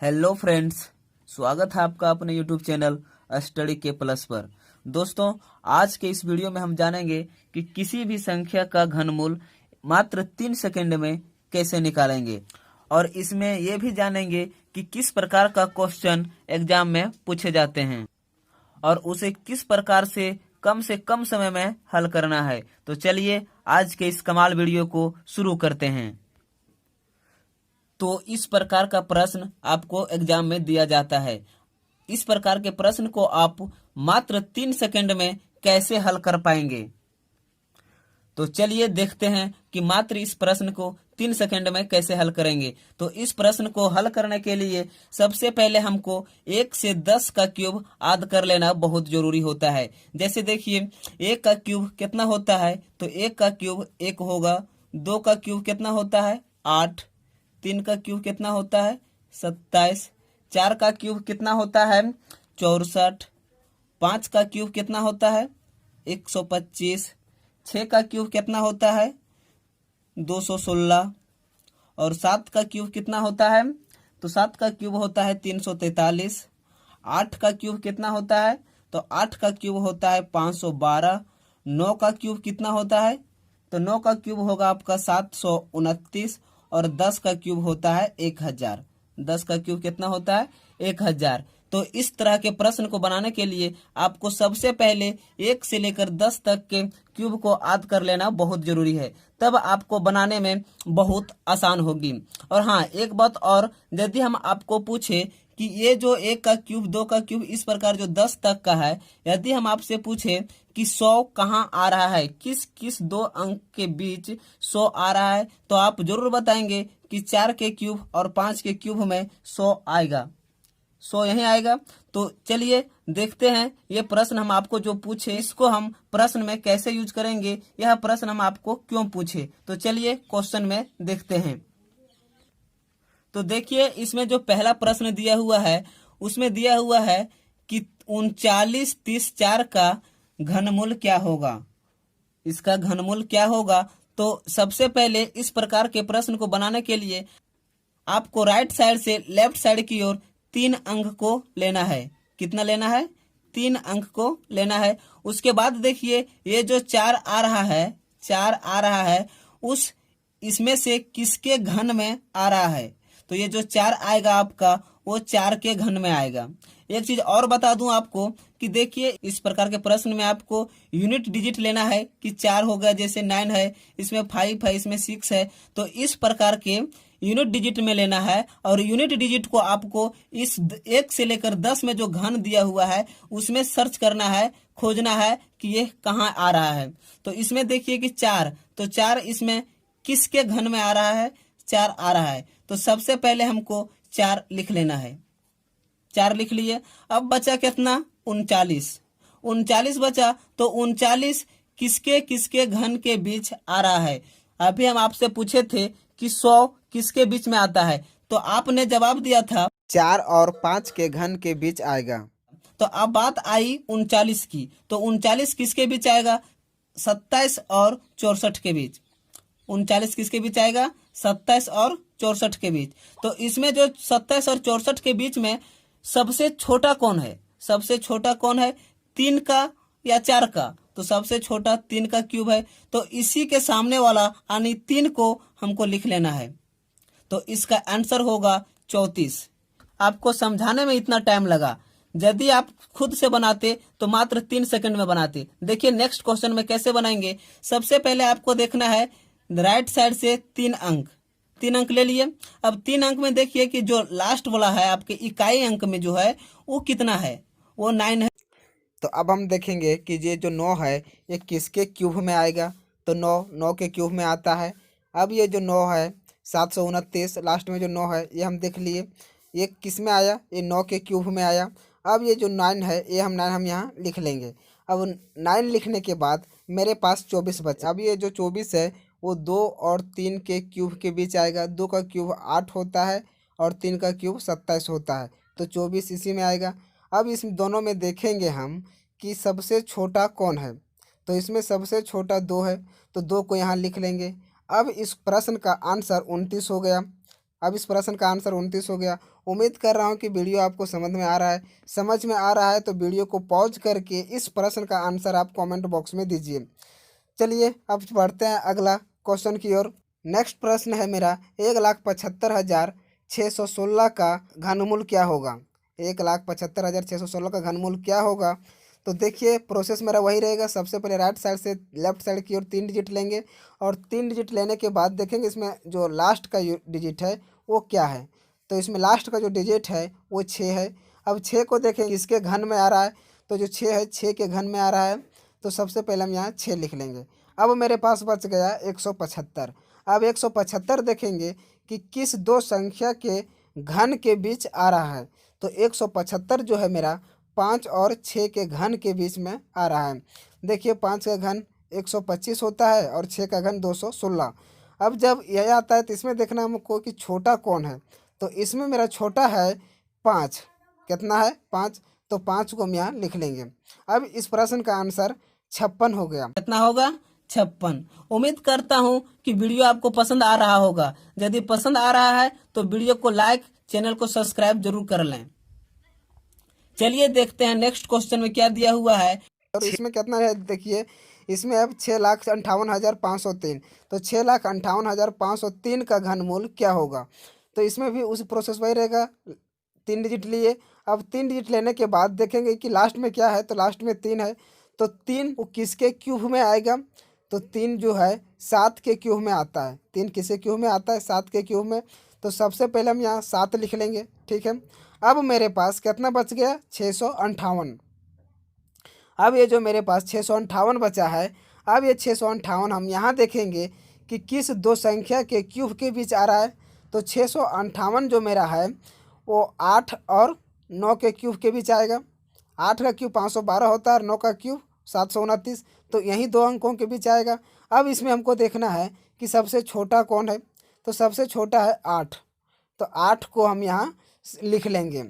Hello friends, स्वागत है आपका अपने यूट्यूब चैनल स्टडी के प्लस पर। दोस्तों, आज के इस वीडियो में हम जानेंगे कि किसी भी संख्या का घनमूल मात्र 3 सेकंड में कैसे निकालेंगे, और इसमें यह भी जानेंगे कि किस प्रकार का क्वेश्चन एग्जाम में पूछे जाते हैं और उसे किस प्रकार से कम समय में हल करना है। तो चलिए आज के इस कमाल वीडियो को शुरू करते हैं। तो इस प्रकार का प्रश्न आपको एग्जाम में दिया जाता है। इस प्रकार के प्रश्न को आप मात्र 3 सेकंड में कैसे हल कर पाएंगे। तो चलिए देखते हैं कि मात्र इस प्रश्न को 3 सेकंड में कैसे हल करेंगे। तो इस प्रश्न को हल करने के लिए सबसे पहले हमको 1 से 10 का क्यूब आद कर लेना बहुत जरूरी होता है। जैसे देखिए 1 का क्यूब कितना होता है, तो 1 का क्यूब 1 होगा। 2 का क्यूब कितना होता है, 8। 3 का क्यूब कितना होता है, 27। 4 का क्यूब कितना होता है, 64। 5 का क्यूब कितना होता है, 125। 6 का क्यूब कितना होता है, 216। और 7 का क्यूब कितना होता है, तो 7 का क्यूब होता है 343। 8 का क्यूब कितना होता है, तो 8 का क्यूब होता है 512। 9 का क्यूब कितना होता है, तो 9 का क्यूब होगा आपका 729। और 10 का क्यूब होता है 1000। 10 का क्यूब कितना होता है, 1000। तो इस तरह के प्रश्न को बनाने के लिए आपको सबसे पहले 1 से लेकर 10 तक के क्यूब को आद कर लेना बहुत जरूरी है, तब आपको बनाने में बहुत आसान होगी। और हाँ, एक बात और, यदि हम आपको पूछे कि ये जो 1 का क्यूब, 2 का क्यूब, इस प्रकार जो 10 तक का है, यदि हम आपसे पूछे कि 100 कहाँ आ रहा है, किस किस 2 अंक के बीच 100 आ रहा है, तो आप जरूर बताएंगे कि 4 के क्यूब और 5 के क्यूब में 100 आएगा, 100 यहीं आएगा। तो चलिए देखते हैं ये प्रश्न हम आपको जो पूछे, इसको हम प्रश्न में कैसे यूज करेंगे, यह प्रश्न हम आपको क्यों पूछे। तो चलिए क्वेश्चन में देखते हैं। तो देखिए इसमें जो पहला प्रश्न दिया हुआ है, उसमें दिया हुआ है कि 39 30 4 का घनमूल क्या होगा। इसका घनमूल क्या होगा। तो सबसे पहले इस प्रकार के प्रश्न को बनाने के लिए आपको राइट साइड से लेफ्ट साइड की ओर 3 अंक को लेना है। कितना लेना है, 3 अंक को लेना है। उसके बाद देखिए ये जो 4 आ रहा है, 4 आ रहा है, उस इसमें से किसके घन में आ रहा है। तो ये जो 4 आएगा आपका, वो 4 के घन में आएगा। एक चीज और बता दूं आपको कि देखिए इस प्रकार के प्रश्न में आपको यूनिट डिजिट लेना है कि 4 हो गया, जैसे 9 है, इसमें 5 है, इसमें 6 है। तो इस प्रकार के यूनिट डिजिट में लेना है, और यूनिट डिजिट को आपको इस 1 से लेकर 10 में जो घन दिया हुआ है उसमें सर्च करना है, खोजना है कि ये कहाँ आ रहा है। तो इसमें देखिए कि 4, तो 4 इसमें किसके घन में आ रहा है, 4 आ रहा है। तो सबसे पहले हमको 4 लिख लेना है। 4 लिख लिए। अब बचा कितना, 39। 39 बचा, तो 39 किसके किसके घन के बीच आ रहा है। अभी हम आपसे पूछे थे कि 100 किसके बीच में आता है, तो आपने जवाब दिया था 4 और 5 के घन के बीच आएगा। तो अब बात आई 39 की, तो 39 किसके बीच आएगा, 27 और 64 के बीच। 39 किसके बीच आएगा, 27 और 64 के बीच। तो इसमें जो 27 और 64 के बीच में सबसे छोटा कौन है, सबसे छोटा कौन है, 3 का या 4 का। तो सबसे छोटा 3 का क्यूब है, तो इसी के सामने वाला यानी 3 को हमको लिख लेना है। तो इसका आंसर होगा 34। आपको समझाने में इतना टाइम लगा, यदि आप खुद से बनाते तो मात्र 3 सेकंड में बनाते। देखिए नेक्स्ट क्वेश्चन में कैसे बनाएंगे। सबसे पहले आपको देखना है राइट साइड से 3 अंक, 3 अंक ले लिए। अब 3 अंक में देखिए कि जो लास्ट वाला है आपके इकाई अंक में जो है वो कितना है, वो 9 है। तो अब हम देखेंगे कि ये जो 9 है ये किसके क्यूब में आएगा। तो 9 के क्यूब में आता है। अब ये जो 9 है 729, लास्ट में जो 9 है ये हम देख लिए, ये किस में आया, ये 9 के क्यूब में आया। अब ये जो 9 है ये हम 9 हम यहाँ लिख लेंगे। अब 9 लिखने के बाद मेरे पास 24 बचा। अब ये जो 24 है वो 2 और 3 के क्यूब के बीच आएगा। 2 का क्यूब 8 होता है और 3 का क्यूब 27 होता है, तो 24 इसी में आएगा। अब इस दोनों में देखेंगे हम कि सबसे छोटा कौन है। तो इसमें सबसे छोटा 2 है, तो 2 को यहाँ लिख लेंगे। अब इस प्रश्न का आंसर 29 हो गया। अब इस प्रश्न का आंसर 29 हो गया। उम्मीद कर रहा हूँ कि वीडियो आपको समझ में आ रहा है। समझ में आ रहा है तो वीडियो को पॉज करके इस प्रश्न का आंसर आप कमेंट बॉक्स में दीजिए। चलिए अब बढ़ते हैं अगला क्वेश्चन की ओर। नेक्स्ट प्रश्न है मेरा 1,75,616 का घनमूल क्या होगा। 1,75,616 का घनमूल क्या होगा। तो देखिए प्रोसेस मेरा वही रहेगा। सबसे पहले राइट साइड से लेफ्ट साइड की ओर 3 डिजिट लेंगे और 3 डिजिट लेने के बाद देखेंगे इसमें जो लास्ट का डिजिट है वो क्या है। तो इसमें लास्ट का जो डिजिट है वो 6 है। अब 6 को देखेंगे इसके घन में आ रहा है, तो जो 6 है 6 के घन में आ रहा है, तो सबसे पहले हम यहाँ 6 लिख लेंगे। अब मेरे पास बच गया 175। अब 175 देखेंगे कि किस दो संख्या के घन के बीच आ रहा है। तो 175 जो है मेरा 5 और 6 के घन के बीच में आ रहा है। देखिए 5 का घन 125 होता है और 6 का घन 216। अब जब यह आता है तो इसमें देखना हमको कि छोटा कौन है। तो इसमें मेरा छोटा है 5। कितना है 5, तो 5 को हम यहाँ लिख लेंगे। अब इस प्रश्न का आंसर 56 हो गया। कितना होगा 56। उम्मीद करता हूँ कि वीडियो आपको पसंद आ रहा होगा। यदि पसंद आ रहा है तो वीडियो को लाइक, चैनल को सब्सक्राइब जरूर कर लें। चलिए देखते हैं नेक्स्ट क्वेश्चन में क्या दिया हुआ है। और इसमें कितना है देखिए, इसमें अब 6,58,503। तो 6,58,503 का घनमूल क्या होगा। तो इसमें भी उस प्रोसेस वही रहेगा। 3 डिजिट लिए। अब 3 डिजिट लेने के बाद देखेंगे कि लास्ट में क्या है। तो लास्ट में 3 है, तो 3 वो किसके क्यूब में आएगा। तो 3 जो है 7 के क्यूब में आता है। 3 किसके क्यूब में आता है, 7 के क्यूब में। तो सबसे पहले हम यहाँ 7 लिख लेंगे, ठीक है। अब मेरे पास कितना बच गया 658। अब ये जो मेरे पास 658 बचा है, अब ये 658 हम यहाँ देखेंगे कि किस दो संख्या के क्यूब के बीच आ रहा है। तो 658 जो मेरा है वो 8 और 9 के क्यूब के बीच आएगा। 8 का क्यूब 512 होता है और 9 का क्यूब 729। तो यही दो अंकों के बीच आएगा। अब इसमें हमको देखना है कि सबसे छोटा कौन है। तो सबसे छोटा है 8। तो 8 को हम यहाँ लिख लेंगे।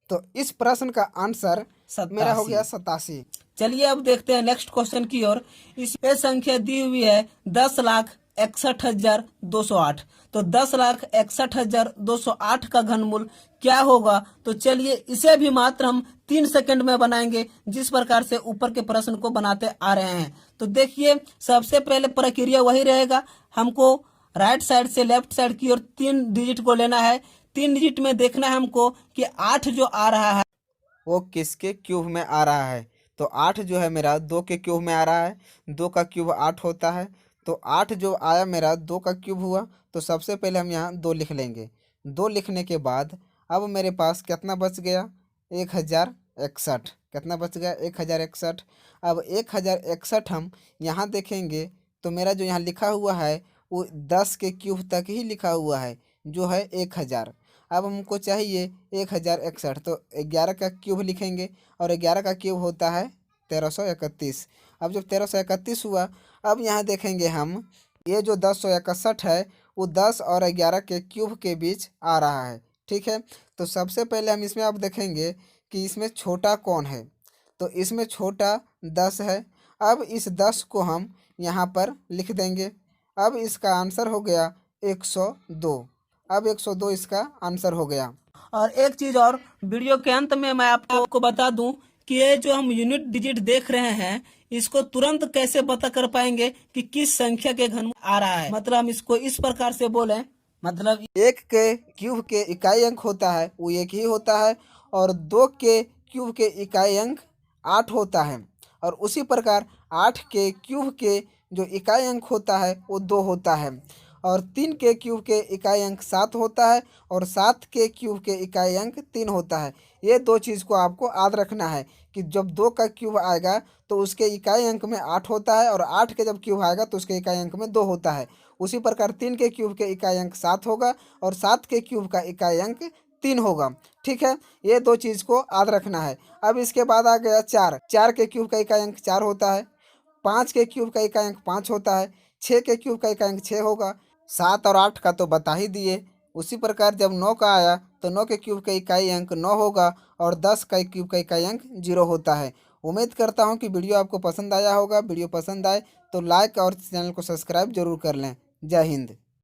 तो इस प्रश्न का आंसर मेरा हो गया 87। चलिए अब देखते हैं नेक्स्ट क्वेश्चन की ओर। इसमें संख्या दी हुई है 10,61,208। तो 10,61,208 का घनमूल क्या होगा। तो चलिए इसे भी मात्र हम 3 सेकंड में बनाएंगे, जिस प्रकार से ऊपर के प्रश्न को बनाते आ रहे हैं। तो देखिए सबसे पहले प्रक्रिया वही रहेगा। हमको राइट साइड से लेफ्ट साइड की ओर 3 डिजिट को लेना है। 3 डिजिट में देखना है हमको कि 8 जो आ रहा है वो किसके क्यूब में आ रहा है। तो 8 जो है मेरा 2 के क्यूब में आ रहा है। 2 का क्यूब 8 होता है। तो 8 जो आया मेरा 2 का क्यूब हुआ। तो सबसे पहले हम यहाँ 2 लिख लेंगे। 2 लिखने के बाद अब मेरे पास कितना बच गया 1061। कितना बच गया 1061। अब 1061 हम यहाँ देखेंगे तो मेरा जो यहाँ लिखा हुआ है वो 10 के क्यूब तक ही लिखा हुआ है, जो है 1000। अब हमको चाहिए 1061। तो 11 का क्यूब लिखेंगे और 11 का क्यूब होता है 1331। अब जब 1331 हुआ, अब यहाँ देखेंगे हम ये जो 1061 है वो 10 और 11 के क्यूब के बीच आ रहा है, ठीक है। तो सबसे पहले हम इसमें अब देखेंगे कि इसमें छोटा कौन है। तो इसमें छोटा 10 है। अब इस 10 को हम यहाँ पर लिख देंगे। अब इसका आंसर हो गया 102। अब 102 इसका आंसर हो गया। और एक चीज और, वीडियो के अंत में मैं आपको बता दूं कि ये जो हम यूनिट डिजिट देख रहे हैं इसको तुरंत कैसे पता कर पाएंगे कि किस संख्या के घन आ रहा है। मतलब हम इसको इस प्रकार से बोलें, मतलब 1 के क्यूब के इकाई अंक होता है वो 1 ही होता है और 2 के क्यूब के इकाई अंक 8 होता है। और उसी प्रकार 8 के क्यूब के जो इकाई अंक होता है वो 2 होता है। और 3 के क्यूब के इकाई अंक 7 होता है और 7 के क्यूब के इकाई अंक 3 होता है। ये दो चीज़ को आपको याद रखना है कि जब 2 का क्यूब आएगा तो उसके इकाई अंक में 8 होता है और 8 के जब क्यूब आएगा तो उसके इकाई अंक में 2 होता है। उसी प्रकार 3 के क्यूब के इकाई अंक 7 होगा और 7 के क्यूब का इकाई अंक 3 होगा, ठीक है। ये दो चीज़ को याद रखना है। अब इसके बाद आ गया 4। 4 के क्यूब का इकाई अंक 4 होता है। 5 के क्यूब का इकाई अंक 5 होता है। 6 के क्यूब का इकाई अंक 6 होगा। 7 और 8 का तो बता ही दिए। उसी प्रकार जब 9 का आया तो 9 के क्यूब का इकाई अंक 9 होगा और 10 का क्यूब का इकाई अंक 0 होता है। उम्मीद करता हूँ कि वीडियो आपको पसंद आया होगा। वीडियो पसंद आए तो लाइक और चैनल को सब्सक्राइब जरूर कर लें। जय हिंद।